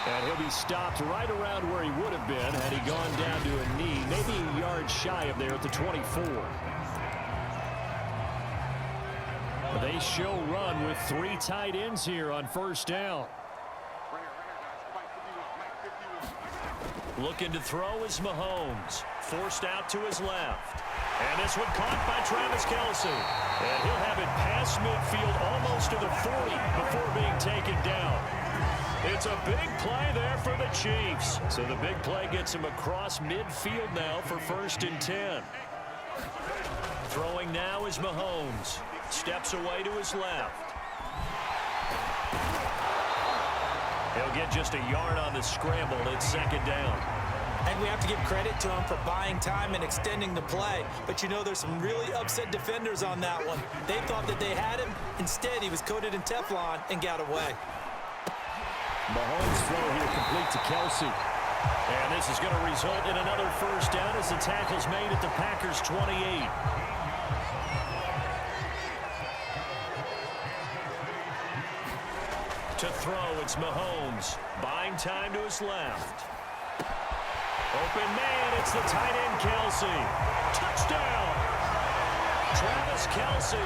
And he'll be stopped right around where he would have been had he gone down to a knee, maybe a yard shy of there at the 24. They show run with 3 tight ends here on first down. Looking to throw is Mahomes. Forced out to his left. And this one caught by Travis Kelce. And he'll have it past midfield almost to the 40 before being taken down. It's a big play there for the Chiefs. So the big play gets him across midfield now for 1st and 10. Throwing now is Mahomes. Steps away to his left. He'll get just a yard on the scramble. It's 2nd down. And we have to give credit to him for buying time and extending the play. But you know, there's some really upset defenders on that one. They thought that they had him. Instead, he was coated in Teflon and got away. Mahomes' throw here complete to Kelce. And this is going to result in another 1st down as the tackle's made at the Packers' 28. To throw, it's Mahomes. Buying time to his left. Open man, it's the tight end Kelce. Touchdown! Travis Kelce,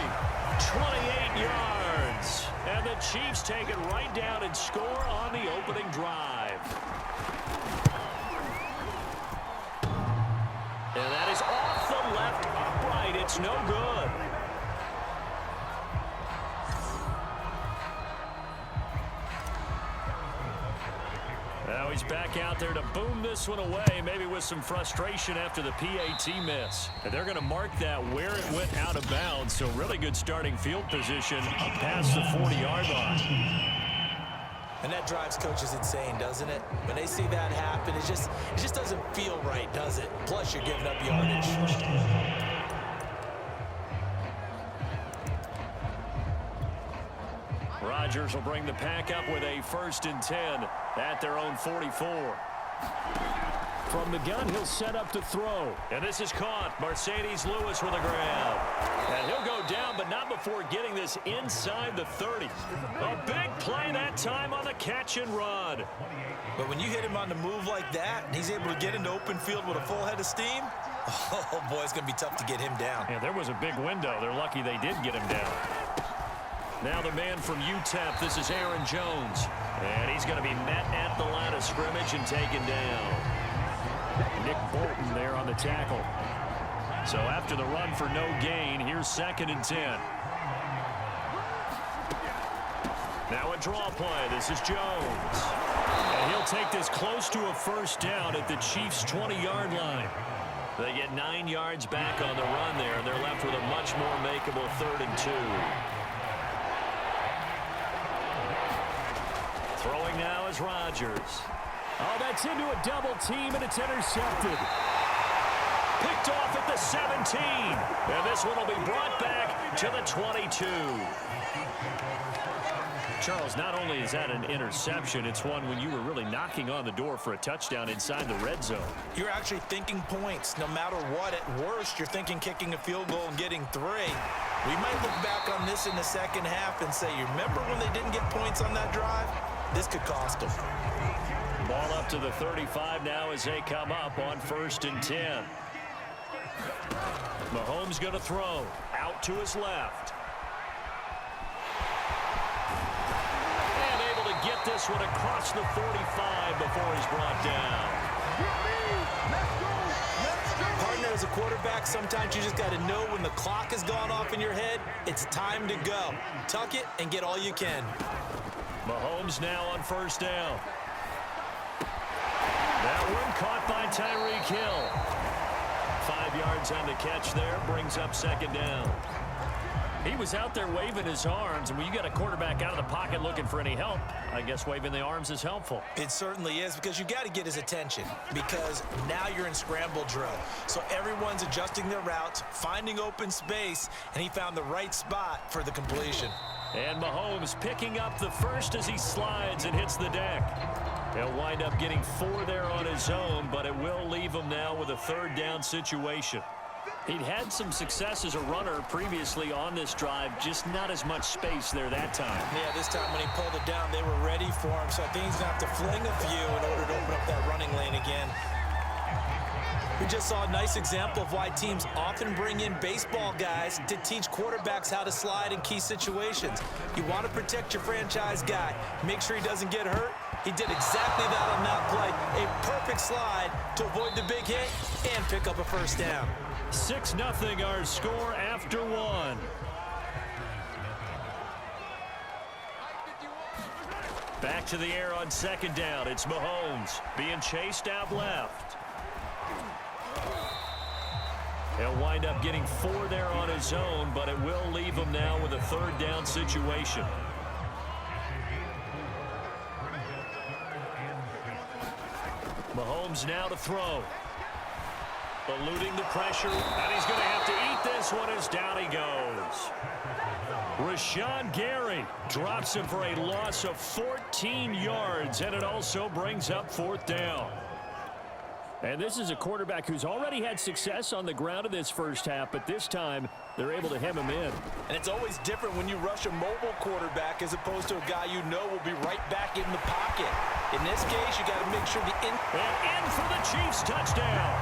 28 yards. And the Chiefs take it right down and score on the opening drive. And that is off the left upright. It's no good. Now he's back out there to boom this one away, maybe with some frustration after the PAT miss. And they're going to mark that where it went out of bounds, so really good starting field position past the 40-yard line. And that drives coaches insane, doesn't it? When they see that happen, it just doesn't feel right, does it? Plus, you're giving up yardage. Rodgers will bring the pack up with a 1st and 10 at their own 44. From the gun, he'll set up to throw. And this is caught. Mercedes Lewis with a grab. And he'll go down, but not before getting this inside the 30. A big play that time on the catch and run. But when you hit him on the move like that, and he's able to get into open field with a full head of steam, oh, boy, it's going to be tough to get him down. Yeah, there was a big window. They're lucky they did get him down. Now the man from UTEP, this is Aaron Jones. And he's going to be met at the line of scrimmage and taken down. Nick Bolton there on the tackle. So after the run for no gain, here's 2nd and 10. Now a draw play. This is Jones. And he'll take this close to a 1st down at the Chiefs' 20-yard line. They get 9 yards back on the run there, and they're left with a much more makeable 3rd and 2. Throwing now is Rodgers. Oh, that's into a double team, and it's intercepted. Picked off at the 17. And this one will be brought back to the 22. Charles, not only is that an interception, it's one when you were really knocking on the door for a touchdown inside the red zone. You're actually thinking points. No matter what, at worst, you're thinking kicking a field goal and getting 3. We might look back on this in the 2nd half and say, you remember when they didn't get points on that drive? This could cost them. Ball up to the 35 now as they come up on 1st and 10. Mahomes going to throw. Out to his left. And able to get this one across the 45 before he's brought down. Partner, as a quarterback, sometimes you just got to know when the clock has gone off in your head, it's time to go. Tuck it and get all you can. Mahomes now on 1st down. That one caught by Tyreek Hill. 5 yards on the catch there, brings up 2nd down. He was out there waving his arms, and when you got a quarterback out of the pocket looking for any help, I guess waving the arms is helpful. It certainly is, because you got to get his attention, because now you're in scramble drill. So everyone's adjusting their routes, finding open space, and he found the right spot for the completion. And Mahomes picking up the 1st as he slides and hits the deck. He'll wind up getting 4 there on his own, but it will leave him now with a 3rd down situation. He'd had some success as a runner previously on this drive, just not as much space there that time. Yeah, this time when he pulled it down, they were ready for him, so I think he's going to have to fling a few in order to open up that running lane again. We just saw a nice example of why teams often bring in baseball guys to teach quarterbacks how to slide in key situations. You want to protect your franchise guy. Make sure he doesn't get hurt. He did exactly that on that play. A perfect slide to avoid the big hit and pick up a first down. 6-0 our score after one. Back to the air on second down. It's Mahomes being chased out left. He'll wind up getting 4 there on his own, but it will leave him now with a third down situation. Mahomes now to throw. Eluding the pressure, and he's going to have to eat this one as down he goes. Rashawn Gary drops him for a loss of 14 yards, and it also brings up fourth down. And this is a quarterback who's already had success on the ground in this first half, but this time they're able to hem him in. And it's always different when you rush a mobile quarterback as opposed to a guy you know will be right back in the pocket. In this case, you got to make sure the And in for the Chiefs touchdown.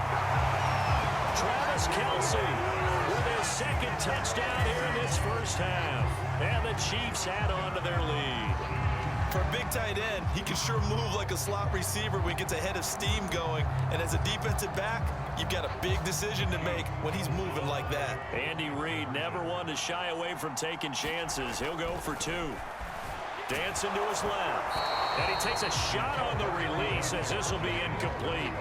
Travis Kelce with his second touchdown here in this first half. And the Chiefs add on to their lead. For a big tight end, he can sure move like a slot receiver when he gets a head of steam going. And as a defensive back, you've got a big decision to make when he's moving like that. Andy Reid never one to shy away from taking chances. He'll go for 2. Dancing to his left. And he takes a shot on the release as this will be incomplete.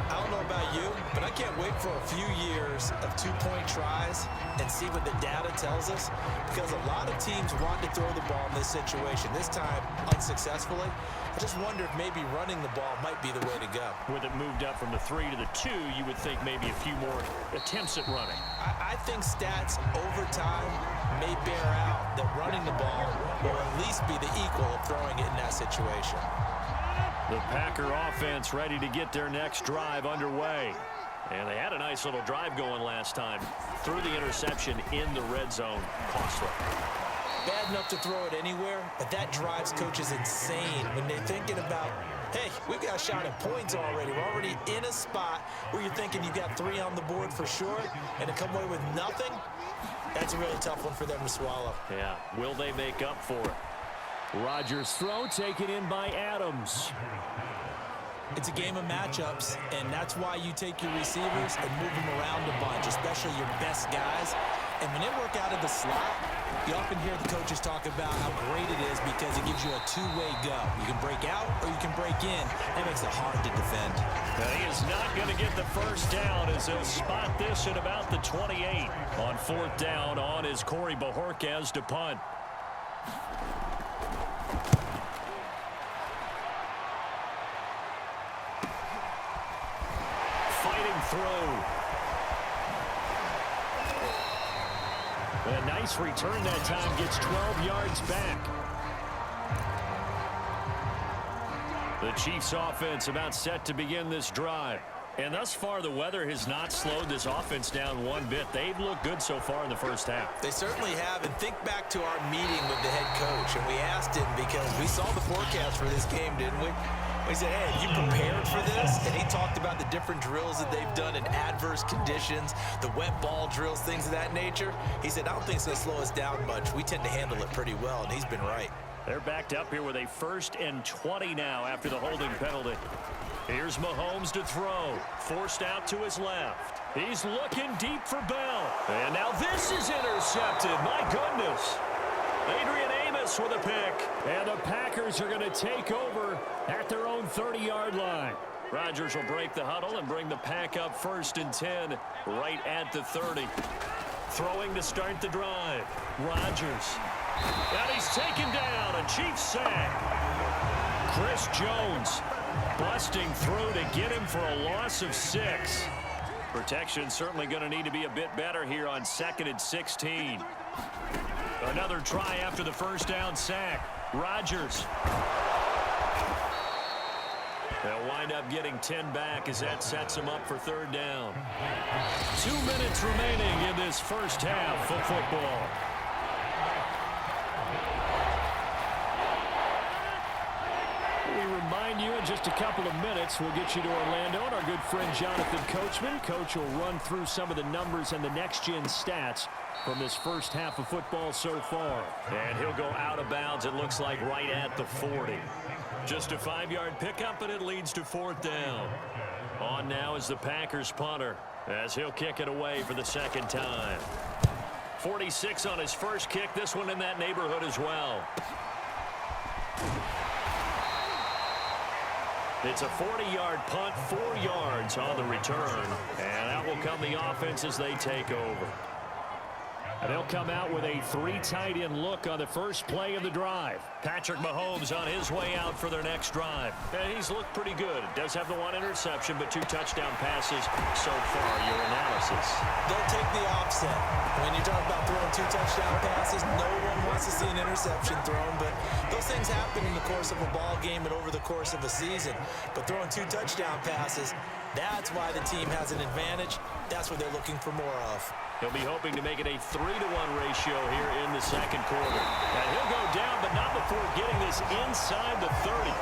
I don't know about you, but I can't wait for a few years of two-point tries and see what the data tells us, because a lot of teams want to throw the ball in this situation, this time unsuccessfully. I just wonder if maybe running the ball might be the way to go. With it moved up from the 3 to the 2, you would think maybe a few more attempts at running. I think stats over time may bear out that running the ball will at least be the equal of throwing it in that situation. The Packer offense ready to get their next drive underway. And they had a nice little drive going last time. Threw the interception in the red zone. Costly. Bad enough to throw it anywhere, but that drives coaches insane when they're thinking about, hey, we've got a shot at points already. We're already in a spot where you're thinking you've got 3 on the board for sure, and to come away with nothing, that's a really tough one for them to swallow. Yeah, will they make up for it? Rodgers' throw taken in by Adams. It's a game of matchups, and that's why you take your receivers and move them around a bunch, especially your best guys. And when they work out of the slot, you often hear the coaches talk about how great it is because it gives you a two-way go. You can break out or you can break in. That makes it hard to defend. Now, he is not going to get the first down as he'll spot this at about the 28. On fourth down on is Corey Bojorquez to punt. Throw. A nice return that time, gets 12 yards back. The Chiefs offense about set to begin this drive. And thus far, the weather has not slowed this offense down one bit. They've looked good so far in the first half. They certainly have. And think back to our meeting with the head coach. And we asked him because we saw the forecast for this game, didn't we? We said, hey, are you prepared for this? And he talked about the different drills that they've done in adverse conditions, the wet ball drills, things of that nature. He said, I don't think it's going to slow us down much. We tend to handle it pretty well, and he's been right. They're backed up here with a 1st and 20 now after the holding penalty. Here's Mahomes to throw. Forced out to his left. He's looking deep for Bell. And now this is intercepted. My goodness. Adrian Amos with a pick. And the Packers are going to take over at their own 30-yard line. Rodgers will break the huddle and bring the pack up 1st and 10 right at the 30. Throwing to start the drive. Rodgers. And he's taken down. A Chiefs sack. Chris Jones busting through to get him for a loss of 6. Protection certainly going to need to be a bit better here on 2nd and 16. Another try after the first down sack. Rodgers. They'll wind up getting 10 back as that sets them up for third down. 2 minutes remaining in this first half of football. We remind you in just a couple of minutes, we'll get you to Orlando and our good friend Jonathan Coachman. Coach will run through some of the numbers and the next-gen stats from this first half of football so far. And he'll go out of bounds, it looks like, right at the 40. Just a 5-yard pickup, and it leads to fourth down. On now is the Packers punter as he'll kick it away for the second time. 46 on his first kick, this one in that neighborhood as well. It's a 40-yard punt, 4 yards on the return. And out will come the offense as they take over. And they'll come out with a 3 tight end look on the first play of the drive. Patrick Mahomes on his way out for their next drive. And he's looked pretty good. Does have the 1 interception, but 2 touchdown passes so far. Your analysis. They'll take the offset. When you talk about throwing 2 touchdown passes, no one wants to see an interception thrown, but those things happen in the course of a ball game and over the course of a season. But throwing 2 touchdown passes, that's why the team has an advantage. That's what they're looking for more of. He'll be hoping to make it a 3-to-1 ratio here in the second quarter. And he'll go down, but not before getting this inside the 30.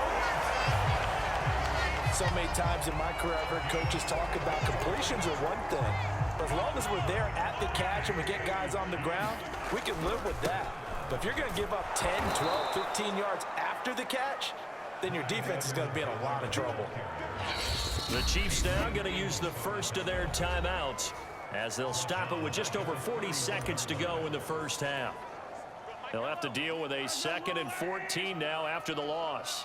So many times in my career, I've heard coaches talk about completions are one thing. But as long as we're there at the catch and we get guys on the ground, we can live with that. But if you're going to give up 10, 12, 15 yards after the catch, then your defense is going to be in a lot of trouble. The Chiefs now going to use the first of their timeouts, as they'll stop it with just over 40 seconds to go in the first half. They'll have to deal with a 2nd and 14 now after the loss.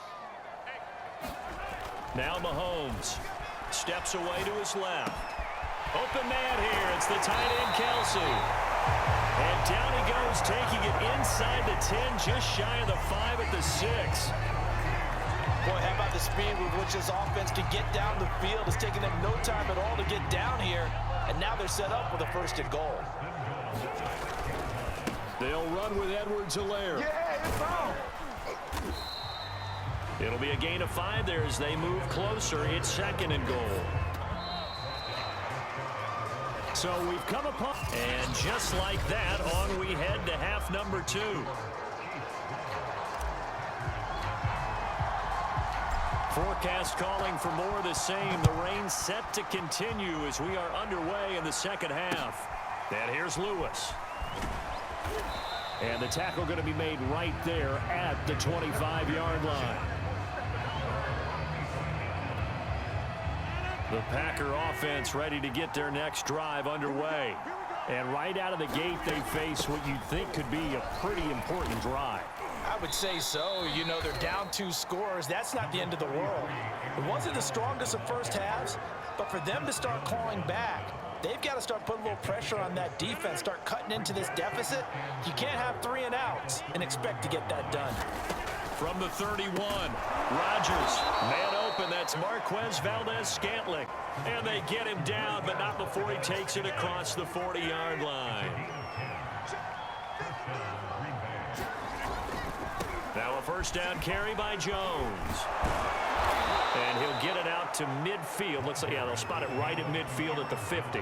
Now Mahomes steps away to his left. Open man here. It's the tight end, Kelsey. And down he goes, taking it inside the 10, just shy of the 5 at the 6. Boy, how about the speed with which this offense can get down the field? It's taking them no time at all to get down here. And now they're set up with a 1st and goal. They'll run with Edwards-Helaire. Yeah, it's on. It'll be a gain of 5 there as they move closer. It's 2nd and goal. So we've come upon, and just like that, on we head to half number 2. Forecast calling for more of the same. The rain set to continue as we are underway in the second half. And here's Lewis. And the tackle going to be made right there at the 25-yard line. The Packer offense ready to get their next drive underway. And right out of the gate, they face what you'd think could be a pretty important drive. I would say so. You know, they're down 2 scores. That's not the end of the world. It wasn't the strongest of first halves, but for them to start clawing back, they've got to start putting a little pressure on that defense, start cutting into this deficit. You can't have 3 and outs and expect to get that done. From the 31, Rodgers, man open, that's Marquez Valdez-Scantling. And they get him down, but not before he takes it across the 40-yard line. Now a 1st down carry by Jones. And he'll get it out to midfield. Looks like, yeah, they'll spot it right at midfield at the 50.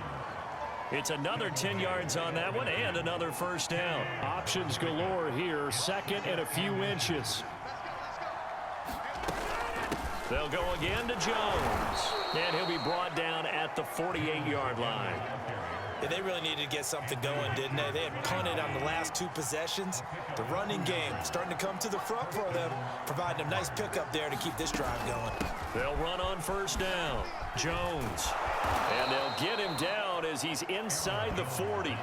It's another 10 yards on that one and another 1st down. Options galore here, 2nd and a few inches. They'll go again to Jones. And he'll be brought down at the 48-yard line. Yeah, they really needed to get something going, didn't they? They had punted on the last 2 possessions. The running game starting to come to the front for them, providing a nice pickup there to keep this drive going. They'll run on 1st down. Jones. And they'll get him down as he's inside the 40.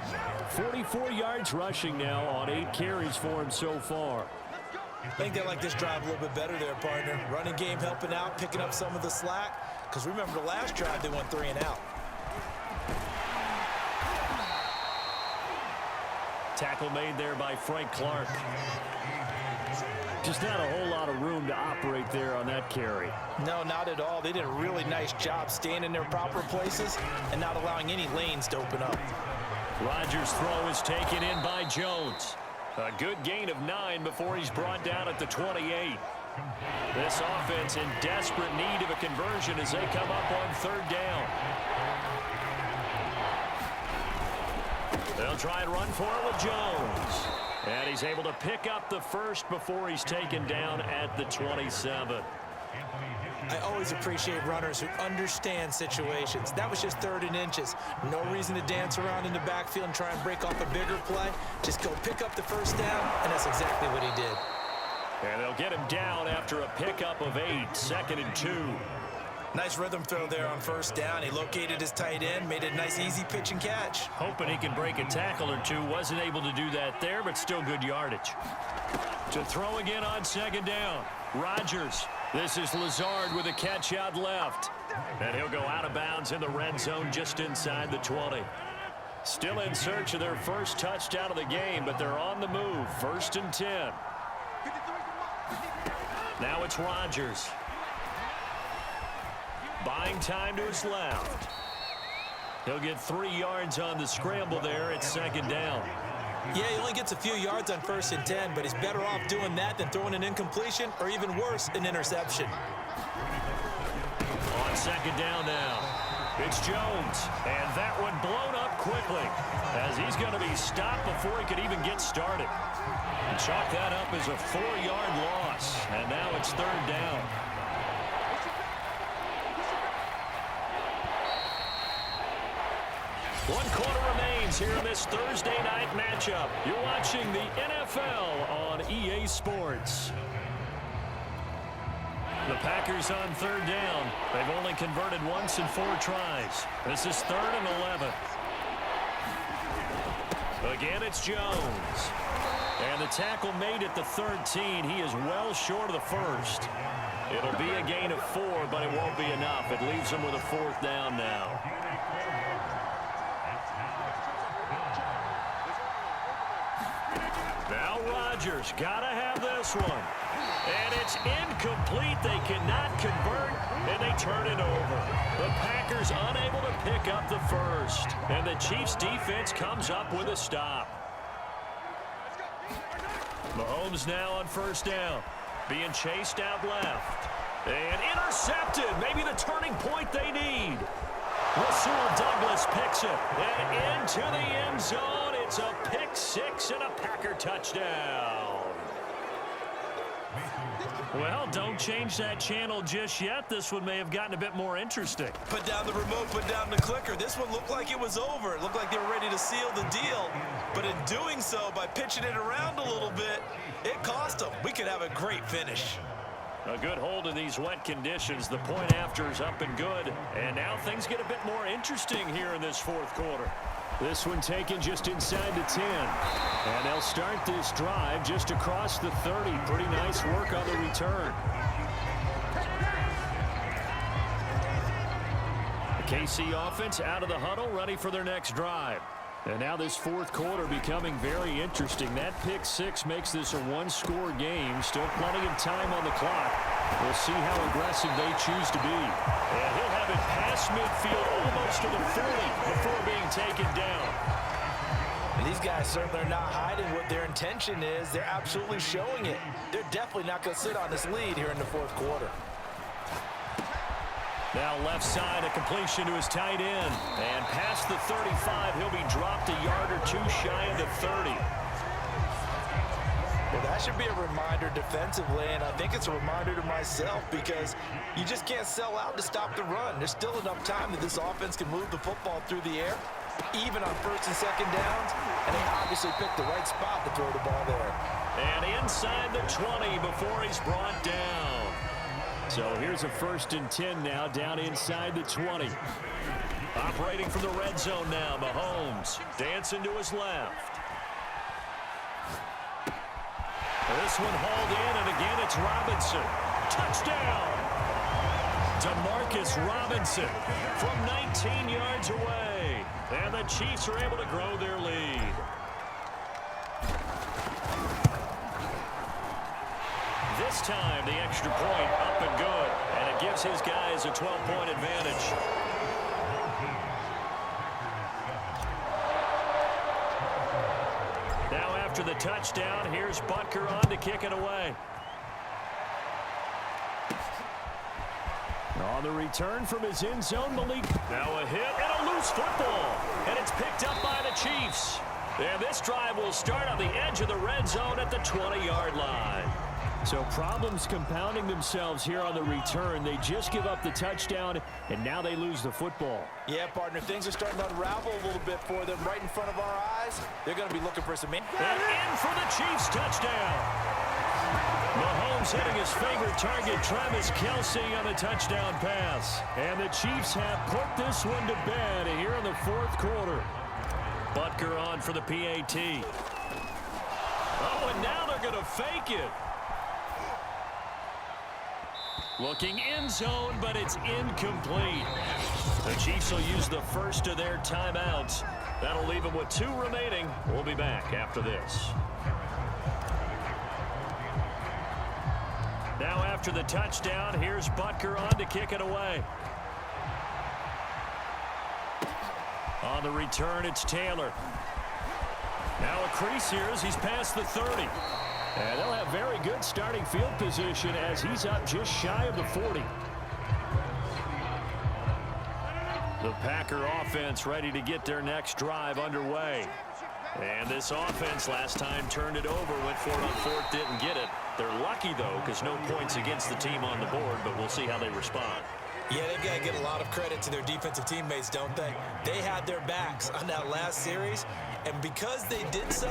44 yards rushing now on 8 carries for him so far. I think they like this drive a little bit better there, partner. Running game helping out, picking up some of the slack. Because remember the last drive, they went 3 and out. Tackle made there by Frank Clark. Just not a whole lot of room to operate there on that carry. No, not at all. They did a really nice job staying in their proper places and not allowing any lanes to open up. Rodgers' throw is taken in by Jones. A good gain of 9 before he's brought down at the 28. This offense in desperate need of a conversion as they come up on third down. They'll try and run for it with Jones. And he's able to pick up the first before he's taken down at the 27. I always appreciate runners who understand situations. That was just 3rd and inches. No reason to dance around in the backfield and try and break off a bigger play. Just go pick up the first down, and that's exactly what he did. And they'll get him down after a pickup of 8, 2nd and 2. Nice rhythm throw there on first down. He located his tight end, made it a nice easy pitch and catch. Hoping he can break a tackle or two. Wasn't able to do that there, but still good yardage. To throw again on 2nd down. Rodgers. This is Lazard with a catch out left. And he'll go out of bounds in the red zone just inside the 20. Still in search of their first touchdown of the game, but they're on the move. 1st and 10. Now it's Rodgers. Buying time to his left. He'll get 3 yards on the scramble there at 2nd down. Yeah, he only gets a few yards on 1st and 10, but he's better off doing that than throwing an incompletion or even worse, an interception. On 2nd down now, it's Jones, and that one blown up quickly as he's going to be stopped before he could even get started. And chalk that up as a 4-yard loss, and now it's 3rd down. One quarter remains here in this Thursday night matchup. You're watching the NFL on EA Sports. The Packers on 3rd down. They've only converted once in 4 tries. This is 3rd and 11. Again, it's Jones. And the tackle made at the 13. He is well short of the first. It'll be a gain of 4, but it won't be enough. It leaves him with a 4th down now. Now Rodgers, gotta have this one. And it's incomplete. They cannot convert, and they turn it over. The Packers unable to pick up the first. And the Chiefs defense comes up with a stop. Mahomes now on 1st down. Being chased out left. And intercepted. Maybe the turning point they need. Rasul Douglas picks it. And into the end zone. It's a pick 6 and a Packer touchdown. Well, don't change that channel just yet. This one may have gotten a bit more interesting. Put down the remote, put down the clicker. This one looked like it was over. It looked like they were ready to seal the deal. But in doing so, by pitching it around a little bit, it cost them. We could have a great finish. A good hold in these wet conditions. The point after is up and good. And now things get a bit more interesting here in this 4th quarter. This one taken just inside the 10. And they'll start this drive just across the 30. Pretty nice work on the return. The KC offense out of the huddle, ready for their next drive. And now this 4th quarter becoming very interesting. That pick 6 makes this a 1-score game. Still plenty of time on the clock. We'll see how aggressive they choose to be. And he'll have it past midfield almost to the 40 before being taken down. And these guys certainly are not hiding what their intention is. They're absolutely showing it. They're definitely not going to sit on this lead here in the 4th quarter. Now left side, a completion to his tight end. And past the 35, he'll be dropped a yard or 2 shy of the 30. Well, that should be a reminder defensively, and I think it's a reminder to myself because you just can't sell out to stop the run. There's still enough time that this offense can move the football through the air, even on 1st and 2nd downs, and they obviously picked the right spot to throw the ball there. And inside the 20 before he's brought down. So here's a 1st and 10 now, down inside the 20. Operating from the red zone now, Mahomes dancing to his left. This one hauled in, and again it's Robinson. Touchdown! DeMarcus Robinson from 19 yards away. And the Chiefs are able to grow their lead. This time, the extra point up and good. And it gives his guys a 12-point advantage. Now after the touchdown, here's Butker on to kick it away. On the return from his end zone, Malik. Now a hit and a loose football. And it's picked up by the Chiefs. And this drive will start on the edge of the red zone at the 20-yard line. So problems compounding themselves here on the return. They just give up the touchdown, and now they lose the football. Yeah, partner, things are starting to unravel a little bit for them right in front of our eyes. They're going to be looking for some... And in for the Chiefs touchdown. Mahomes hitting his favorite target, Travis Kelce, on the touchdown pass. And the Chiefs have put this one to bed here in the fourth quarter. Butker on for the PAT. Oh, and now they're going to fake it. Looking end zone, but it's incomplete. The Chiefs will use the first of their timeouts. That'll leave them with 2 remaining. We'll be back after this. Now after the touchdown, here's Butker on to kick it away. On the return, it's Taylor. Now a crease here as he's past the 30. And they'll have very good starting field position as he's up just shy of the 40. The Packer offense ready to get their next drive underway. And this offense last time turned it over, went for it on fourth, didn't get it. They're lucky, though, because no points against the team on the board, but we'll see how they respond. Yeah, they've got to get a lot of credit to their defensive teammates, don't they? They had their backs on that last series, and because they did so,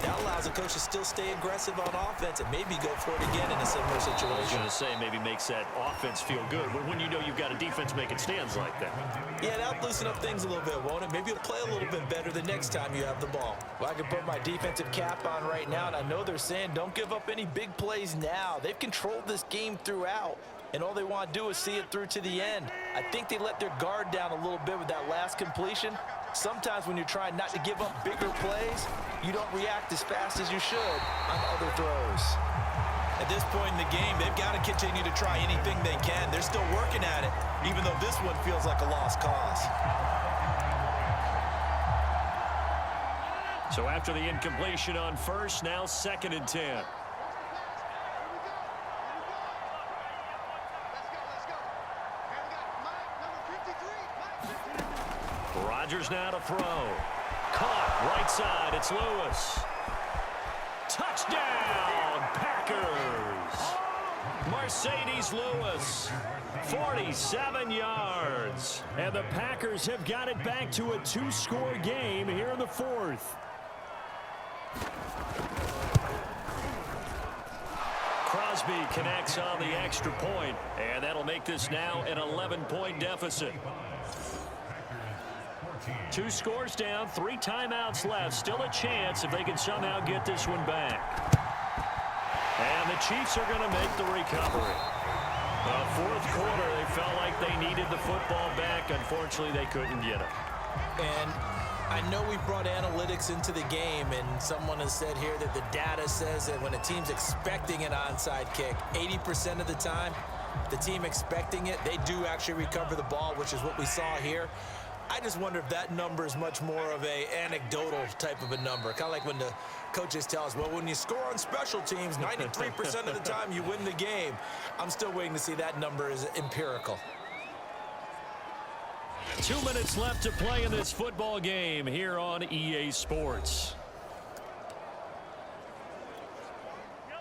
that allows the coach to still stay aggressive on offense and maybe go for it again in a similar situation. I was going to say maybe makes that offense feel good, but when you know you've got a defense making stands like that. Yeah, that'll loosen up things a little bit, won't it? Maybe you'll play a little bit better the next time you have the ball. Well, I can put my defensive cap on right now, and I know they're saying don't give up any big plays now. They've controlled this game throughout, and all they want to do is see it through to the end. I think they let their guard down a little bit with that last completion. Sometimes when you're trying not to give up bigger plays, you don't react as fast as you should on other throws. At this point in the game, they've got to continue to try anything they can. They're still working at it, even though this one feels like a lost cause. So after the incompletion on first, now 2nd and 10. Rodgers now to throw. Caught right side. It's Lewis. Touchdown, Packers. Mercedes Lewis, 47 yards. And the Packers have got it back to a 2-score game here in the fourth. Crosby connects on the extra point, and that'll make this now an 11-point deficit. 2 scores down, 3 timeouts left. Still a chance if they can somehow get this one back. And the Chiefs are going to make the recovery. Fourth quarter, they felt like they needed the football back. Unfortunately, they couldn't get it. And I know we brought analytics into the game, and someone has said here that the data says that when a team's expecting an onside kick, 80% of the time, the team expecting it, they do actually recover the ball, which is what we saw here. I just wonder if that number is much more of a anecdotal type of a number. Kind of like when the coaches tell us, well, when you score on special teams, 93% of the time you win the game. I'm still waiting to see that number is empirical. 2 minutes left to play in this football game here on EA Sports.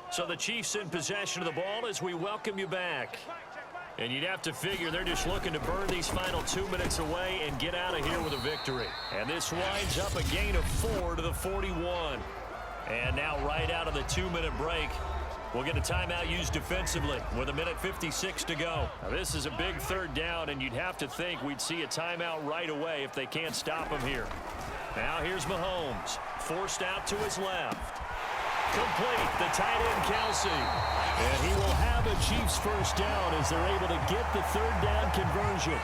So the Chiefs in possession of the ball as we welcome you back. And you'd have to figure they're just looking to burn these final 2 minutes away and get out of here with a victory. And this winds up a gain of 4 to the 41. And now right out of the 2-minute break, we'll get a timeout used defensively with 1:56 to go. Now this is a big 3rd down, and you'd have to think we'd see a timeout right away if they can't stop him here. Now here's Mahomes, forced out to his left. Complete, the tight end Kelce. And he will have a Chiefs first down as they're able to get the 3rd down conversion.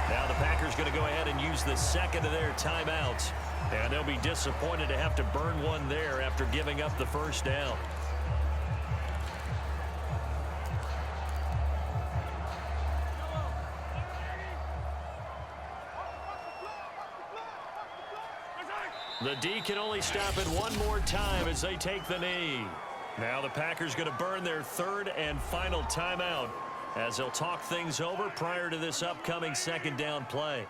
Now the Packers going to go ahead and use the 2nd of their timeouts. And they'll be disappointed to have to burn one there after giving up the first down. The D can only stop it one more time as they take the knee. Now the Packers going to burn their 3rd and final timeout as they'll talk things over prior to this upcoming second down play.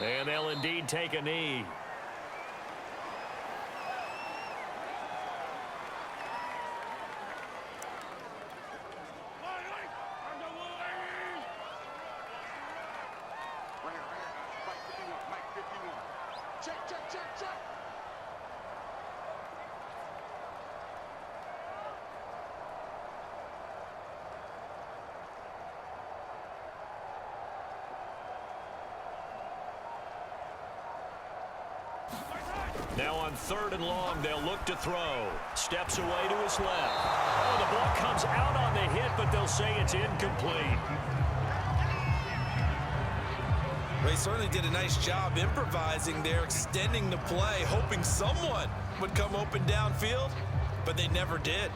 And they'll indeed take a knee. Now on 3rd and long, they'll look to throw. Steps away to his left. Oh, the ball comes out on the hit, but they'll say it's incomplete. Well, he certainly did a nice job improvising there, extending the play, hoping someone would come open downfield, but they never did.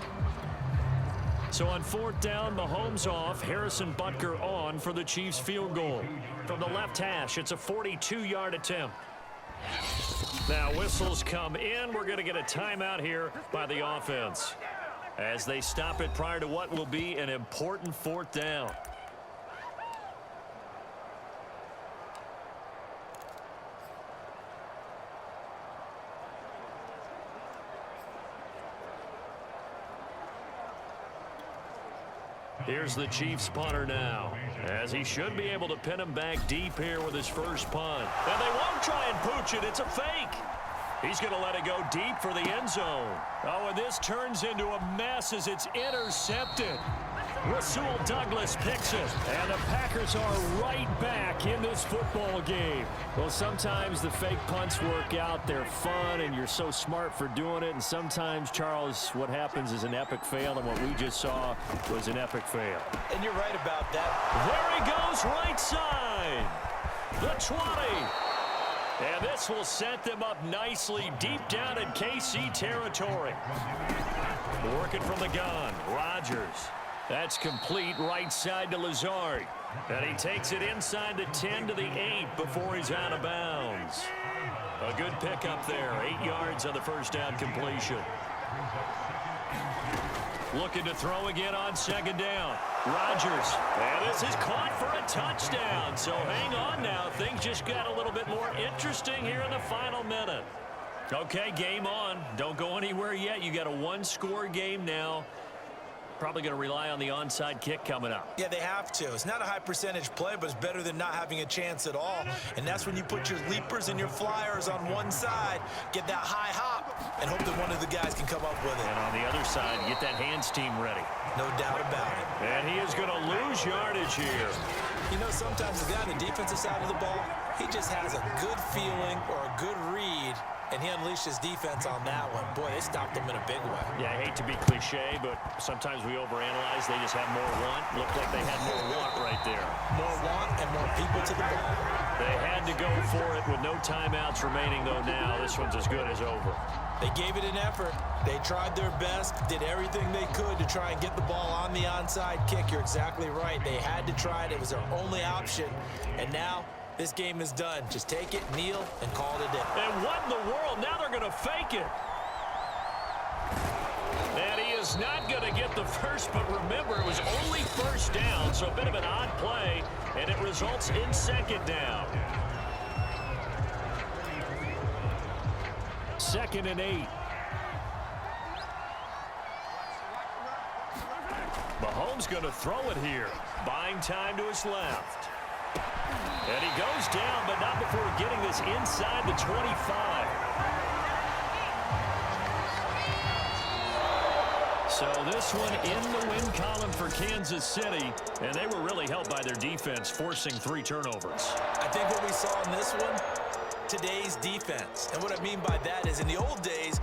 So on 4th down, Mahomes off, Harrison Butker on for the Chiefs field goal. From the left hash, it's a 42-yard attempt. Now whistles come in. We're going to get a timeout here by the offense as they stop it prior to what will be an important 4th down. Here's the Chiefs punter now, as he should be able to pin him back deep here with his first punt. And they won't try and pooch it. It's a fake. He's going to let it go deep for the end zone. Oh, and this turns into a mess as it's intercepted. Rasul Douglas picks it, and the Packers are right back in this football game. Well, sometimes the fake punts work out. They're fun, and you're so smart for doing it. And sometimes, Charles, what happens is an epic fail, and what we just saw was an epic fail. And you're right about that. There he goes, right side. The 20. And this will set them up nicely deep down in KC territory. Working from the gun, Rodgers. That's complete right side to Lazard. And he takes it inside the 10 to the 8 before he's out of bounds. A good pickup there. 8 yards on the first down completion. Looking to throw again on 2nd down. Rodgers. And this is caught for a touchdown. So hang on now. Things just got a little bit more interesting here in the final minute. Okay, game on. Don't go anywhere yet. You got a 1-score game now. Probably going to rely on the onside kick coming up. Yeah, they have to. It's not a high percentage play, but it's better than not having a chance at all. And that's when you put your leapers and your flyers on one side, get that high hop, and hope that one of the guys can come up with it. And on the other side, get that hands team ready. No doubt about it. And he is going to lose yardage here. You know, sometimes the guy on the defensive side of the ball, he just has a good feeling or a good read, and he unleashed his defense on that one. Boy, they stopped him in a big way. Yeah, I hate to be cliche, but sometimes we overanalyze. They just have more want. Looked like they had more want right there. More want and more people to the ball. They had to go for it with no timeouts remaining, though, now. This one's as good as over. They gave it an effort. They tried their best, did everything they could to try and get the ball on the onside kick. You're exactly right. They had to try it. It was their only option. And now this game is done. Just take it, kneel, and call it a day. And what in the world? Now they're going to fake it. And he is not going to get the first, but remember, it was only first down, so a bit of an odd play, and it results in 2nd down. 2nd and 8. Mahomes going to throw it here. Buying time to his left. And he goes down, but not before getting this inside the 25. So this one in the win column for Kansas City, and they were really helped by their defense, forcing 3 turnovers. I think what we saw in this one, today's defense. And what I mean by that is in the old days,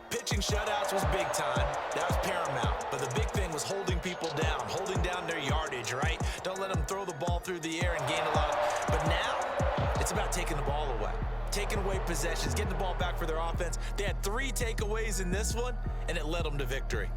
pitching shutouts was big time. That was paramount. But the big thing was holding people down, holding down their yardage, right? Don't let them throw the ball through the air and gain a lot. But now, it's about taking the ball away. Taking away possessions, getting the ball back for their offense. They had 3 takeaways in this one, and it led them to victory.